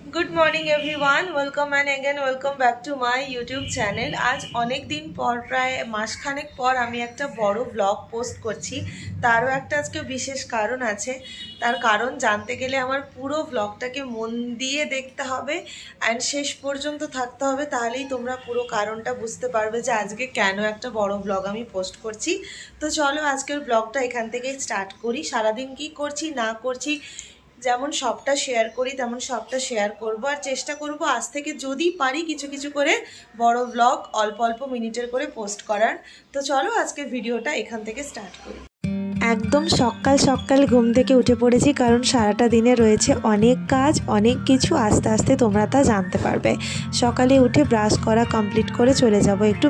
Good morning everyone welcome and again welcome back to my YouTube channel. आज अनेक दिन पर प्राय मासखानेक पर आमी एकटा बड़ो ब्लग पोस्ट करछि। तारो एकटा आजके विशेष कारण आछे। तार कारण जानते गेले आमार पुरो ब्लगटाके मन दिए देखते हबे एंड शेष पर्यन्त थाकते हबे, ताहलेई तोमरा पुरो कारणटा बुझते पारबे जे आजके केन एकटा बड़ो ब्लग आमी पोस्ट करछि। तो चलो आजकेर ब्लगटा एखान थेके स्टार्ट करी। सारा दिन कि करछि ना करछि যেমন সবটা শেয়ার করি তেমন সবটা শেয়ার করব, আর চেষ্টা করব আজ থেকে যদি পারি কিছু কিছু করে বড় ব্লগ অল্প অল্প মিনিটের করে পোস্ট করার। তো চলো আজকে ভিডিওটা এখান থেকে স্টার্ট করি। একদম সকাল সকাল ঘুম থেকে উঠে পড়েছি, কারণ সারাটা দিনে রয়েছে অনেক কাজ, অনেক কিছু। আস্তে আস্তে তোমরা তা জানতে পারবে। সকালে উঠে ব্রাশ করা কমপ্লিট করে চলে যাব একটু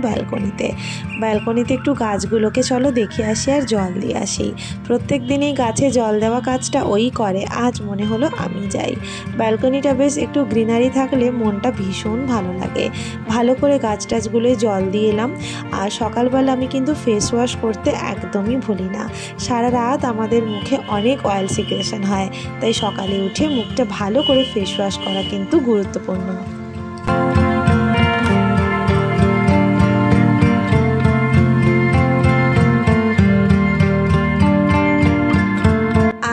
ব্যালকনিতে একটু গাছগুলোকে চলো দেখে আসি আর জল দিয়ে আসি। প্রত্যেক দিনই গাছে জল দেওয়া কাজটা ওই করে, আজ মনে হলো আমি যাই। ব্যালকনিটা বেশ একটু গ্রিনারি থাকলে মনটা ভীষণ ভালো লাগে। ভালো করে গাছ টাছগুলোয় জল দিয়ে এলাম। আর সকালবেলা আমি কিন্তু ফেস ওয়াশ করতে একদমই ভুলি না। সারা রাত আমাদের মুখে অনেক অয়েল সিক্রেশন হয়, তাই সকালে উঠে মুখটা ভালো করে ফেস ওয়াশ করা কিন্তু গুরুত্বপূর্ণ।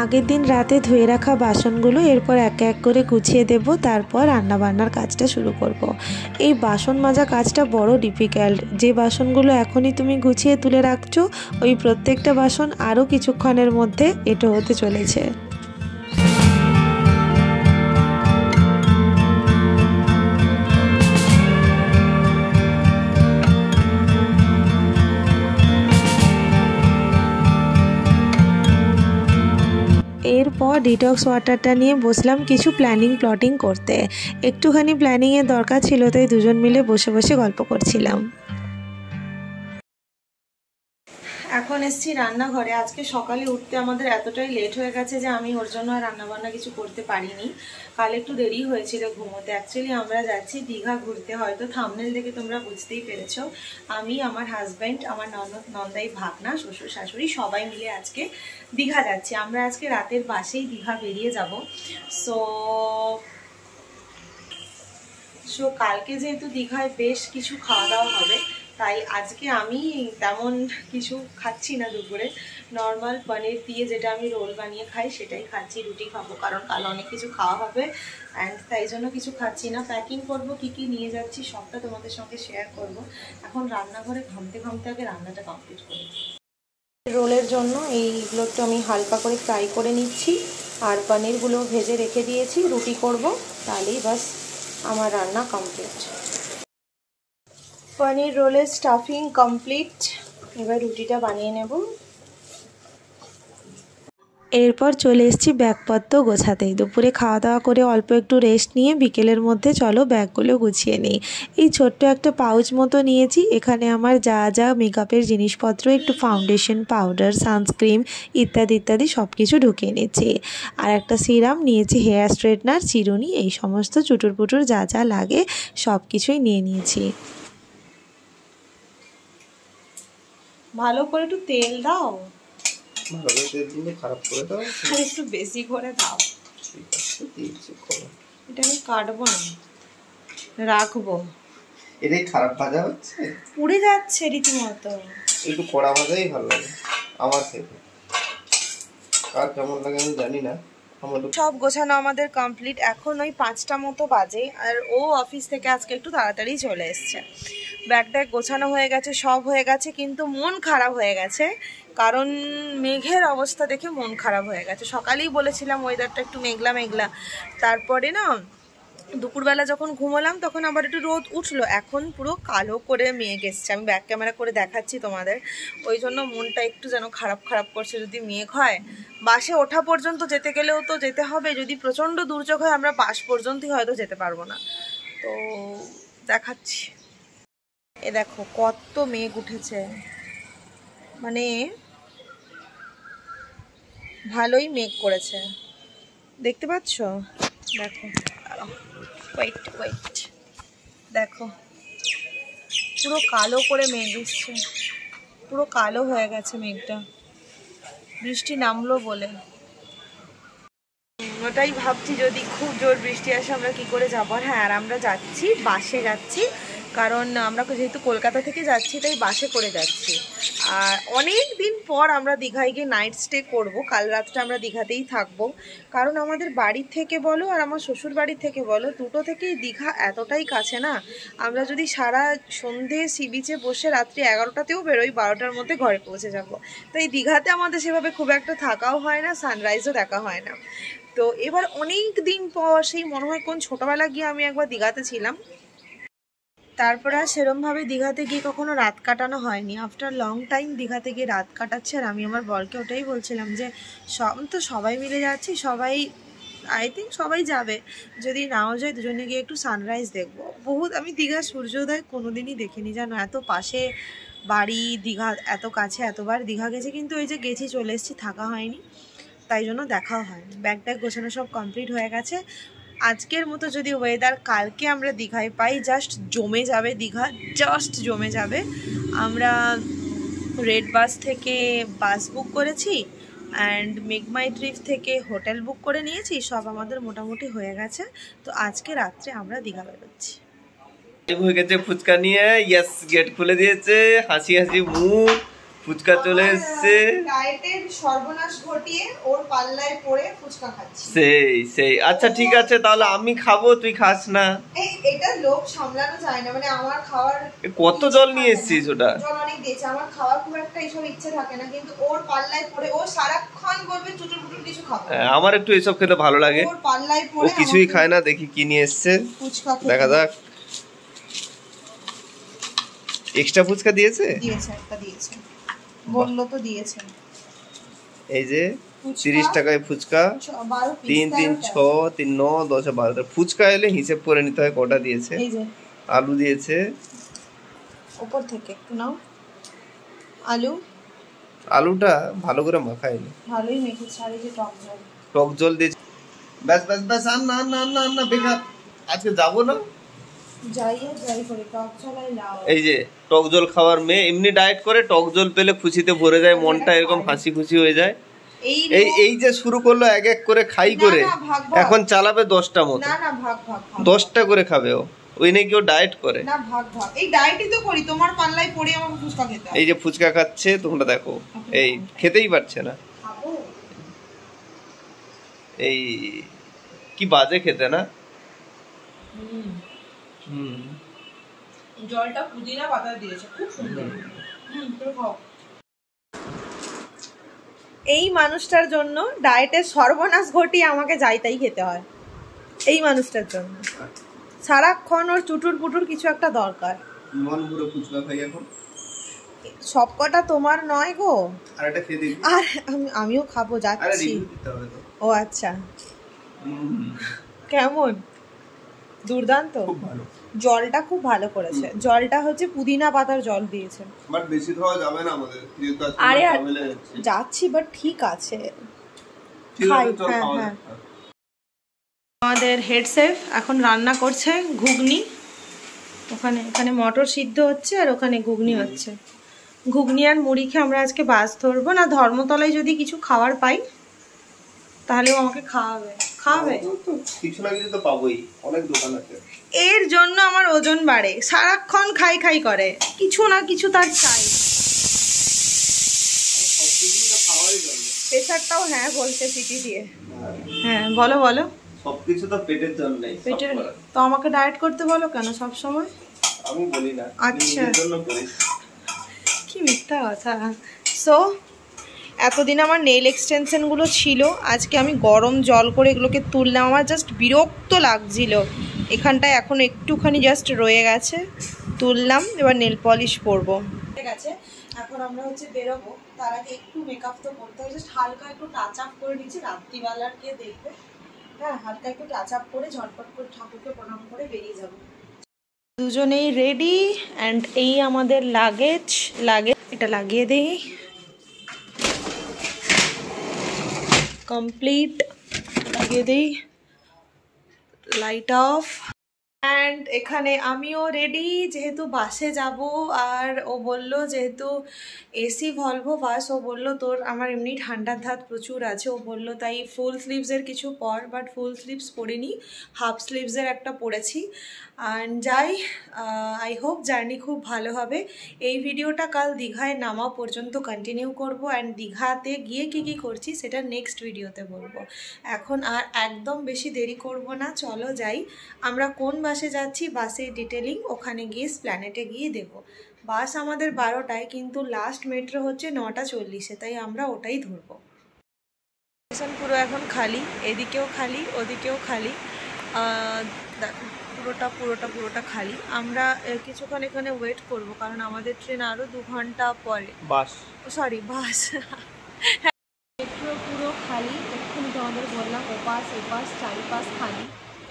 আগের দিন রাতে ধুয়ে রাখা বাসনগুলো এরপর এক এক করে গুছিয়ে দেব, তারপর রান্নাবান্নার কাজটা শুরু করব। এই বাসন মাজা কাজটা বড় ডিফিকাল্ট। যে বাসনগুলো এখনই তুমি গুছিয়ে তুলে রাখছো, ওই প্রত্যেকটা বাসন আরও কিছুক্ষণের মধ্যে এঁটো হতে চলেছে। এরপর ডিটক্স ওয়াটারটা নিয়ে বসলাম কিছু প্ল্যাটিং করতে। একটুখানি প্ল্যানিংয়ের দরকার ছিল, তাই দুজন মিলে বসে বসে গল্প করছিলাম। এখন এসছি রান্নাঘরে। আজকে সকালে উঠতে আমাদের এতটাই লেট হয়ে গেছে যে আমি ওর জন্য আর রান্নাবান্না কিছু করতে পারিনি। কাল একটু দেরি হয়েছিল ঘুমোতে। অ্যাকচুয়ালি আমরা যাচ্ছি দীঘা ঘুরতে, হয়তো থাম্বনেল দেখে তোমরা বুঝতেই পেরেছো। আমি, আমার হাজব্যান্ড, আমার নন্দাই ভাগনা, শ্বশুর শাশুড়ি সবাই মিলে আজকে দীঘা যাচ্ছি। আমরা আজকে রাতের বাসেই দীঘা বেরিয়ে যাব। সো কালকে যেহেতু দীঘায় বেশ কিছু খাওয়া দাওয়া হবে, তাই আজকে আমি তেমন কিছু খাচ্ছি না দুপুরে। নর্মাল পনির দিয়ে যেটা আমি রোল বানিয়ে খাই সেটাই খাচ্ছি। রুটি খাবো কারণ কাল অনেক কিছু খাওয়া হবে অ্যান্ড তাই জন্য কিছু খাচ্ছি না। প্যাকিং করবো, কী কী নিয়ে যাচ্ছি সবটা তোমাদের সঙ্গে শেয়ার করব। এখন রান্নাঘরে ঘামতে আগে রান্নাটা কমপ্লিট করি। রোলের জন্য এইগুলো একটু আমি হালকা করে ফ্রাই করে নিচ্ছি, আর পনিরগুলো ভেজে রেখে দিয়েছি। রুটি করব, তাহলেই বাস আমার রান্না কমপ্লিট। পনির রোলের স্টাফিং কমপ্লিট, এবার রুটিটা বানিয়ে নেব। এরপর চলে এসেছি ব্যাগপত্র গোছাতে। দুপুরে খাওয়া দাওয়া করে অল্প একটু রেস্ট নিয়ে বিকেলের মধ্যে চলো ব্যাগগুলো গুছিয়ে নিই। এই ছোট্ট একটা পাউচ মতো নিয়েছি। এখানে আমার যা যা মেকআপের জিনিসপত্র, একটু ফাউন্ডেশন, পাউডার, সানস্ক্রিন ইত্যাদি সব কিছু ঢুকিয়ে নিচ্ছি। আর একটা সিরাম নিয়েছি, হেয়ার স্ট্রেটনার, চিরুনি, এই সমস্ত চুটুর পুটুর যা যা লাগে সব কিছুই নিয়ে নিয়েছি। ভালো করে একটু তেল দাও, ভালো করে তেল দিলে খারাপ করে দাও, আর একটু বেশি করে দাও। ঠিক আছে, দিয়েছি। এটা আমি কাটবো না, রাখবো। এটাই খারাপ ভাজা হচ্ছে, পুড়ে যাচ্ছে রীতিমতো। একটু কড়া ভাজাই ভালো লাগে আমার থেকে, আর কেমন লাগে আমি জানি না। সব গোছানো আমাদের কমপ্লিট। এখন ওই 5টা মতো বাজে, আর ও অফিস থেকে আজকে একটু তাড়াতাড়ি চলে এসছে। ব্যাগটা গোছানো হয়ে গেছে, সব হয়ে গেছে, কিন্তু মন খারাপ হয়ে গেছে, কারণ মেঘের অবস্থা দেখে মন খারাপ হয়ে গেছে। সকালেই বলেছিলাম ওয়েদারটা একটু মেঘলা মেঘলা, তারপরে না দুপুরবেলা যখন ঘুমোলাম তখন আবার একটু রোদ উঠলো, এখন পুরো কালো করে মেঘ এসছে। আমি ব্যাক ক্যামেরা করে দেখাচ্ছি তোমাদের। ওই জন্য মনটা একটু যেন খারাপ করছে। যদি মেঘ হয়, বাসে ওঠা পর্যন্ত যেতে গেলেও তো যেতে হবে। যদি প্রচণ্ড দুর্যোগ হয় আমরা বাস পর্যন্তই হয়তো যেতে পারবো না। তো দেখাচ্ছি, এ দেখো কত মেঘ উঠেছে, মানে ভালোই মেঘ করেছে, দেখতে পাচ্ছ? দেখো, ওয়েট, দেখো পুরো কালো করে মেঘ এসছে, পুরো কালো হয়ে গেছে মেঘটা, বৃষ্টি নামলো বলে। ওটাই ভাবছি যদি খুব জোর বৃষ্টি আসে আমরা কি করে যাবো। হ্যাঁ, আর আমরা যাচ্ছি বাসে যাচ্ছি, কারণ আমরা যেহেতু কলকাতা থেকে যাচ্ছি তাই বাসে করে যাচ্ছি। আর অনেক দিন পর আমরা দীঘায় গিয়ে নাইট স্টে করবো। কাল রাতটা আমরা দীঘাতেই থাকবো, কারণ আমাদের বাড়ির থেকে বলো আর আমার শ্বশুর বাড়ির থেকে বলো, দুটো থেকেই দীঘা এতটাই কাছে না, আমরা যদি সারা সন্ধে সি বিচে বসে রাত্রি 11টাতেও বেরোই 12টার মধ্যে ঘরে পৌঁছে যাব। তো এই দীঘাতে আমাদের সেভাবে খুব একটা থাকাও হয় না, সানরাইজও দেখা হয় না। তো এবার অনেক দিন পর, সেই মনে হয় কোন ছোটোবেলা গিয়ে আমি একবার দীঘাতে ছিলাম, তারপরে আর সেরমভাবে দীঘাতে গিয়ে কখনো রাত কাটানো হয়নি। আফটার লং টাইম দীঘাতে গিয়ে রাত কাটাচ্ছে। আর আমি আমার বরকে ওটাই বলছিলাম যে সবাই মিলে যাচ্ছি, সবাই আই থিঙ্ক সবাই যাবে, যদি নাও যায় দুজনে গিয়ে একটু সানরাইজ দেখবো। আমি দীঘার সূর্যোদয় কোনোদিনই দেখিনি জানো, এত পাশে বাড়ি, দীঘা এত কাছে, এতবার দীঘা গেছে, কিন্তু ওই যে গেছি চলে এসেছি, থাকা হয়নি, তাই জন্য দেখাও হয়নি। ব্যাগ ট্যাগ গোছানো সব কমপ্লিট হয়ে গেছে। আজকের মতো যদি ওয়েদার কালকে আমরা দীঘায় পাই, জাস্ট জমে যাবে দীঘা, জাস্ট জমে যাবে। আমরা রেড বাস থেকে বাস বুক করেছি অ্যান্ড মেক মাই ট্রিপ থেকে হোটেল বুক করে নিয়েছি, সব আমাদের মোটামুটি হয়ে গেছে। তো আজকে রাত্রে আমরা দীঘা বেরোচ্ছি। হয়ে গেছে ফুচকা নিয়ে, ইয়েস গেট খুলে দিয়েছে, হাসি হাসি মুখ, ফুচকা চলে এসেছে। ডায়েটের সর্বনাশ ঘটিয়ে ওর পাল্লায় পড়ে ফুচকা খাচ্ছি। সেই আচ্ছা ঠিক আছে, তাহলে আমি খাবো, তুই খাস না। এটা লোভ সামলানো যায় না, মানে আমার খাওয়ার কত জল নিয়ে এসেছিস? ওটা জল অনেক দিয়েছে, আমার খাওয়ার খুব একটা এইসব ইচ্ছে থাকে না, কিন্তু ওর পাল্লায় পড়ে ও সারাক্ষণ বলবে চুটুর পুটুর কিছু খাবো। আমার একটু এসব খেতে ভালো লাগে, ওর পাল্লায় ও পড়ে কিছুই খায় না। দেখি কি নিয়ে এসেছে, ফুচকা দেখা যাক। এক্সট্রা ফুচকা দিয়েছে, একটা দিয়েছে, বললো তো দিয়েছে। এই যে 30 টাকায় ফুচকা, 3 3 6 3 9 10 12টা ফুচকা এলে হিসেব করে নিতে হয় কটা দিয়েছে। এই যে আলু দিয়েছে উপর থেকে, একটু নাও। আলুটা ভালো করে মাখায়নি, ভালোই মেখেছে। আর এই যে টক জল দিয়েছে। ব্যাস আর না বেকার, আজকে যাবো না। এই যে টক জল খাওয়ার মেয়ে, এমনি ডায়েট করে, টক জল পেলে খুশিতে ভরে যায় মনটা, এরকম হাসি খুশি হয়ে যায়। এই যে শুরু করলো এক এক করে খাই করে, এখন চালাবে 10টা মতো, 10টা করে খাবে ও। ওই নাকি ও ডায়েট করে। এই ডায়েটই তো করি, তোমার পাল্লায় পড়ে আমাকে ফুচকা খেতে। এই যে ফুচকা খাচ্ছে, তোমরা দেখো, এই খেতেই পারছে না। এই কি বাজে খেতে না। জলটা পুদিনা পাতা দিয়েছে, খুব সুন্দর। এই মানুষটার জন্য ডায়েটের সর্বনাশ ঘটিয়ে আমাকে যাই তাই খেতে হয়। এই মানুষটার জন্য সারাক্ষণ ওর চুটুর পুটুর কিছু একটা দরকার। সব কটা তোমার নয় গো, আর আমিও খাবো, যাচ্ছি। ও আচ্ছা, কেমন? দুর্দান্ত, জলটা খুব ভালো করেছে। জলটা হচ্ছে পুদিনা পাতার জল দিয়েছে, বাট বেশি খাওয়া যাবে না আমাদের, যেহেতু আজকে আরে ফ্যামিলি যাচ্ছি, বাট ঠিক আছে খাই। হ্যাঁ, আমাদের হেড শেফ এখন রান্না করছে ঘুগনি। এখানে মটর সিদ্ধ হচ্ছে আর ওখানে ঘুগনি হচ্ছে। ঘুগনি আর মুড়ি খেয়ে আমরা আজকে বাস ধরবো না। ধর্মতলায় যদি কিছু খাবার পাই তাহলেও আমাকে খাওয়াবে। কিছু না কিছু তো পাবোই, অনেক দোকান আছে। এর জন্য আমার ওজন বাড়ে, সারাক্ষণ খাই করে, কিছু না কিছু তার চাই। প্রেসারটাও হ্যাঁ বলছে সিটি দিয়ে। হ্যাঁ বলো। সবকিছু তো পেটের জন্যই। পেটের তো আমাকে ডায়েট করতে বলো কেন সব সময়? আমি বলি না, আচ্ছা নিজের জন্য করিস। কি মিথ্যা কথা। সো এতদিন আমার নেল এক্সটেনশনগুলো ছিল, আজকে আমি গরম জল করে এগুলোকে তুললাম। আমার জাস্ট বিরক্ত লাগছিল এখানটায়, এখন একটুখানি জাস্ট রয়ে গেছে, তুললাম। এবার নেল পলিশ করবো। ঠিক আছে, এখন আমরা হচ্ছে বেরোবো। তার আগে একটু মেকআপ তো করতে হয়, জাস্ট হালকা একটু টাচ আপ করে নিচ্ছি। রাত্রিবেলার কে দেখবে, হ্যাঁ হালকা একটু টাচ আপ করে ঝটপট করে ঠাকুরকে প্রণাম করে বেরিয়ে যাবো। দুজনেই রেডি অ্যান্ড এই আমাদের লাগেজ এটা লাগিয়ে দেই। কমপ্লিট লাগিয়ে দেই, লাইট অফ। অ্যান্ড এখানে আমিও রেডি, যেহেতু বাসে যাব। আর ও বলল যেহেতু এসি ভলভো বাস, ও বলল তোর আমার এমনি ঠান্ডার ধাত প্রচুর আছে, ও বলল তাই ফুল স্লিভসের কিছু পর, বাট ফুল স্লিভস পরিনি, হাফ স্লিভসের একটা পরেছি। অ্যান্ড যাই, আই হোপ জার্নি খুব ভালো হবে। এই ভিডিওটা কাল দীঘায় নামা পর্যন্ত কন্টিনিউ করব, অ্যান্ড দীঘাতে গিয়ে কী কী করছি সেটা নেক্সট ভিডিওতে বলবো। এখন আর একদম বেশি দেরি করব না, চলো যাই। আমরা কোন বাসে যাচ্ছি, বাসের ডিটেলিং ওখানে গিয়ে প্ল্যানেটে গিয়ে দেব। বাস আমাদের 12টায়, কিন্তু লাস্ট মেট্রো হচ্ছে 9:40, তাই আমরা ওটাই ধরবো। স্টেশন পুরো এখন খালি, এদিকেও খালি ওদিকেও খালি, দেখো পুরোটা খালি। আমরা কিছুক্ষণ এখানে ওয়েট করব, কারণ আমাদের ট্রেন আরও 2 ঘন্টা পরে। বাস মেট্রো পুরো খালি। এক্ষুনি তোমাদের বললাম ওপাশ এপাশ চারিপাশ খালি,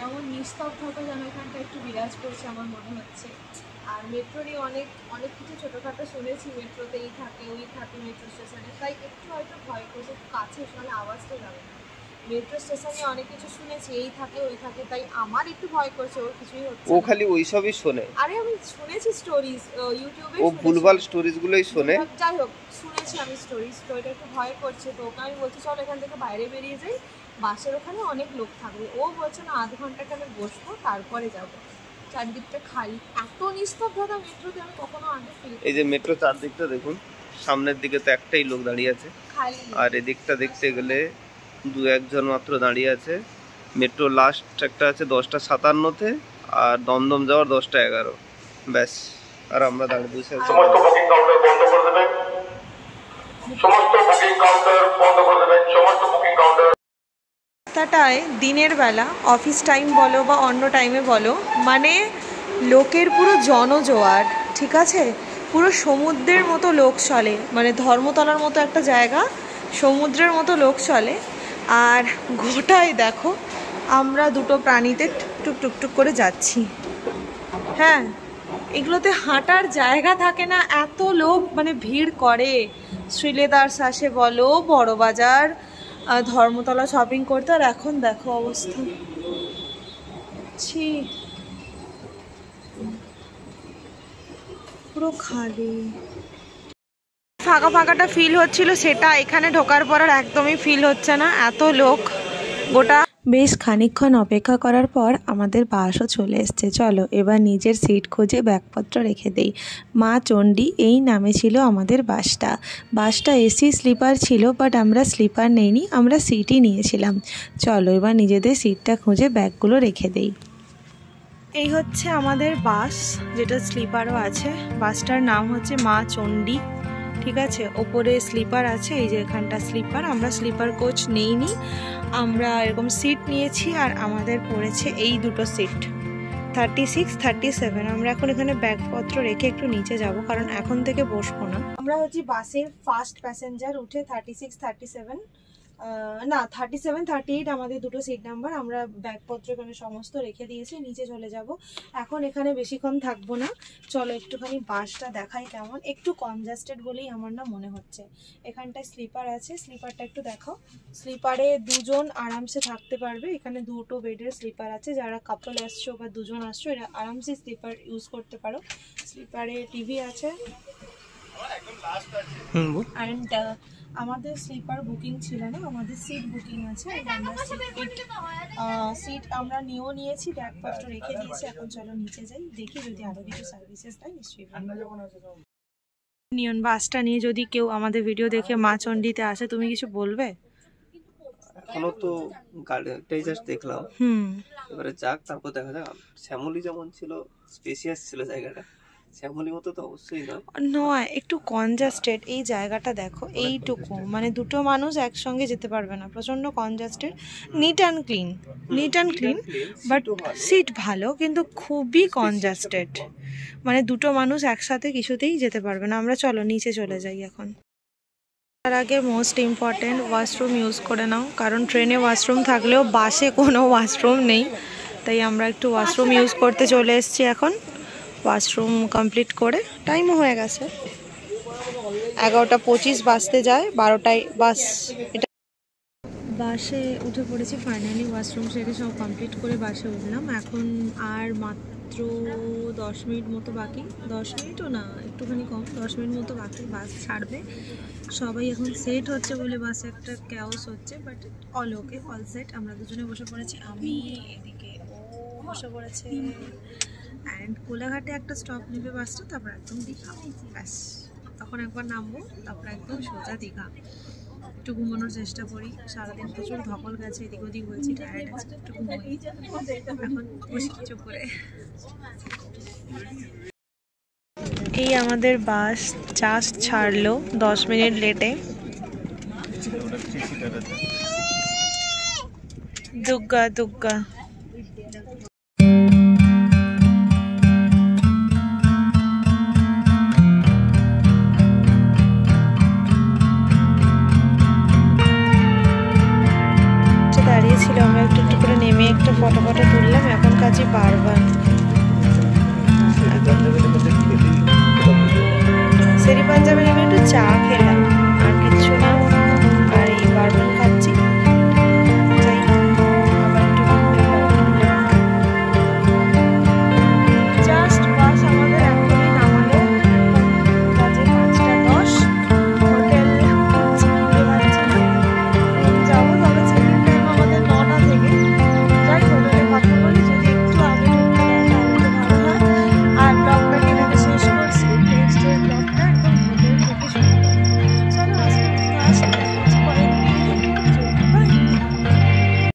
এমন নিস্তব্ধতা যেন এখানটা একটু বিরাজ করছে আমার মনে হচ্ছে। আর মেট্রো নিয়ে অনেক কিছু ছোটোখাটো শুনেছি, মেট্রোতে এই থাকে ওই থাকে মেট্রো স্টেশনে, তাই একটু হয়তো ভয় করছে, কাছে শোনালে আওয়াজটা যাবে না। মেট্রো স্টেশনে অনেক কিছু শুনেছি, এই থাকে ওই থাকে, তাই আমার একটু ভয় করছে, ওর কিছুই হচ্ছে। ও খালি ওইসবই শোনে। আরে আমি শুনেছি স্টোরিজ ইউটিউবে, ও ভুলভাল স্টোরিজগুলোই শোনে। যাই হোক শুনেছি আমি স্টোরিটা একটু ভয় করছে, তো ওকে আমি বলছি চল এখান থেকে বাইরে বেরিয়ে যাই, বাসের ওখানে অনেক লোক থাকবে। ও বলছে না, আধ ঘন্টা এখানে বসবো তারপরে যাবো। চারদিকটা খালি, এত নিস্তব্ধতা মেট্রোতে আমি কখনো আগে ফিল। এই যে মেট্রো চারদিকটা দেখুন, সামনের দিকে তো একটাই লোক দাঁড়িয়ে আছে, আর এদিকটা দেখতে গেলে 2-1 জন মাত্র দাঁড়িয়ে আছে। মেট্রো লাস্ট একটা আছে 10:57-তে, আর দমদম যাওয়ার 10:11, ব্যাস। আর আমরা দাঁড়িয়ে বসে আছি। সমস্ত বুকিং কাউন্টার বন্ধ করে দেবেন, সমস্ত বুকিং কাউন্টার বন্ধ করে দেবেন, সমস্ত বুকিং কাউন্টার। রাস্তাটায় দিনের বেলা অফিস টাইম বলো বা অন্য টাইমে বলো, মানে লোকের পুরো জনজোয়ার, ঠিক আছে? পুরো সমুদ্রের মতো লোক চলে, মানে ধর্মতলার মতো একটা জায়গা, সমুদ্রের মতো লোক চলে। আর গোটায় দেখো আমরা দুটো প্রাণীতে টুকটুক টুকটুক করে যাচ্ছি। হ্যাঁ, এগুলোতে হাঁটার জায়গা থাকে না, এত লোক মানে ভিড় করে। শ্রীলেদার্স আসে বলো, বড় বাজার, ধর্মতলা শপিং করতে। আর এখন দেখো অবস্থা, ছি, পুরো খালি। ফাঁকা ফাঁকাটা ফিল হচ্ছিল, সেটা এখানে ঢোকার পর আর একদমই ফিল হচ্ছে না, এত লোক গোটা। বেশ খানিকক্ষণ অপেক্ষা করার পর আমাদের বাসও চলে এসছে। চলো এবার নিজের সিট খুঁজে ব্যাগপত্র রেখে দেই। মা চণ্ডী এই নামে ছিল আমাদের বাসটা এসি স্লিপার ছিল, বাট আমরা স্লিপার নেইনি, আমরা সিটই নিয়েছিলাম। চলো এবার নিজেদের সিটটা খুঁজে ব্যাগগুলো রেখে দেই। এই হচ্ছে আমাদের বাস, যেটা স্লিপারও আছে। বাসটার নাম হচ্ছে মা চণ্ডী, ঠিক আছে? ওপরে স্লিপার আছে, এই যে এখানটা স্লিপার। আমরা স্লিপার কোচ নেইনি, আমরা এরকম সিট নিয়েছি। আর আমাদের পড়েছে এই দুটো সিট, 36, 37। আমরা এখন এখানে ব্যাগপত্র রেখে একটু নিচে যাব, কারণ এখন থেকে বসবো না। আমরা হচ্ছে বাসের ফার্স্ট প্যাসেঞ্জার, উঠে 36, 37 না 37, 38 আমাদের দুটো সিট নাম্বার। আমরা ব্যাগপত্র এখানে সমস্ত রেখে দিয়েছি, নিচে চলে যাব। এখন এখানে বেশিক্ষণ থাকবো না, চলো একটুখানি বাসটা দেখাই কেমন। একটু কনজাস্টেড বলেই আমার না মনে হচ্ছে। এখানটায় স্লিপার আছে, স্লিপারটা একটু দেখো। স্লিপারে 2 জন আরামসে থাকতে পারবে। এখানে 2টো বেডের স্লিপার আছে, যারা কাপল আসছো বা 2 জন আসছো এরা আরামসে স্লিপার ইউজ করতে পারো। স্লিপারে টিভি আছে। অ্যান্ড আমাদের স্লিপার বুকিং ছিল না, আমাদের সিট বুকিং আছে। সিট আমরা নিয়েছি, ব্যাগপত্র রেখে দিয়েছি। এখন চলো নিচে যাই, দেখি যদি আরো কিছু সার্ভিসেস দেয় নিশ্চয়ই। নিয়ন বাসটা নিয়ে যদি কেউ আমাদের ভিডিও দেখে মা চণ্ডীতে আসে, তুমি কিছু বলবে? এখনো তো গাড়িটাই জাস্ট দেখলাম, এবারে যাক, তারপর দেখা যাক। শ্যামলী যেমন ছিল, স্পেসিয়াস ছিল জায়গাটা, শ্যামলী মতো তো অবশ্যই নয়, একটু কনজাস্টেড। এই জায়গাটা দেখো, এইটুকু, মানে 2টো মানুষ একসঙ্গে যেতে পারবে না, প্রচন্ড congested. Neat and clean, but seat ভালো, কিন্তু খুবই কনজাস্টেড, মানে 2টো মানুষ একসাথে কিছুতেই যেতে পারবে না। আমরা চলো নিচে চলে যাই এখন। তার আগে মোস্ট ইম্পর্টেন্ট, ওয়াশরুম ইউজ করে নাও, কারণ ট্রেনে ওয়াশরুম থাকলেও বাসে কোনো ওয়াশরুম নেই, তাই আমরা একটু ওয়াশরুম ইউজ করতে চলে এসেছি এখন। ওয়াশরুম কমপ্লিট করে, টাইমও হয়ে গেছে, 11:25 বাজতে যায়, 12টায় বাস। এটা বাসে উঠে পড়েছি ফাইনালি, ওয়াশরুম সেরে সব কমপ্লিট করে বাসে উঠলাম। এখন আর মাত্র 10 মিনিট মতো বাকি, 10 মিনিটও না, একটুখানি কম, 10 মিনিট মতো বাকি, বাস ছাড়বে। সবাই এখন সেট হচ্ছে বলে বাসে একটা ক্যাওস হচ্ছে, but all okay, all set. আমরা দুজনে বসে পড়েছি, আমি এদিকে, ও বসে পড়েছে। অ্যান্ড কোলাঘাটে একটা স্টপ নেবে বাসটা, তারপর একদম দীঘা, ব্যাস। তখন একবার নামবো, তারপর একদম সোজা দীঘা। একটু ঘুমানোর চেষ্টা করি, সারাদিন প্রচুর ধকল গেছে, এদিক ওদিক হয়েছি, টায়ার্ড আছে, একটু ঘুমাই। এখন বসে চুপ করে। এই আমাদের বাস জাস্ট ছাড়লো 10 মিনিট লেটে। দুগ্গা দুগ্গা। দাঁড়িয়েছিল, আমরা একটু একটু করে নেমে একটা ফটো তুললাম। এখন কাছে বারবার সেরি পাঞ্জাবে নেমে একটু চা খেলাম।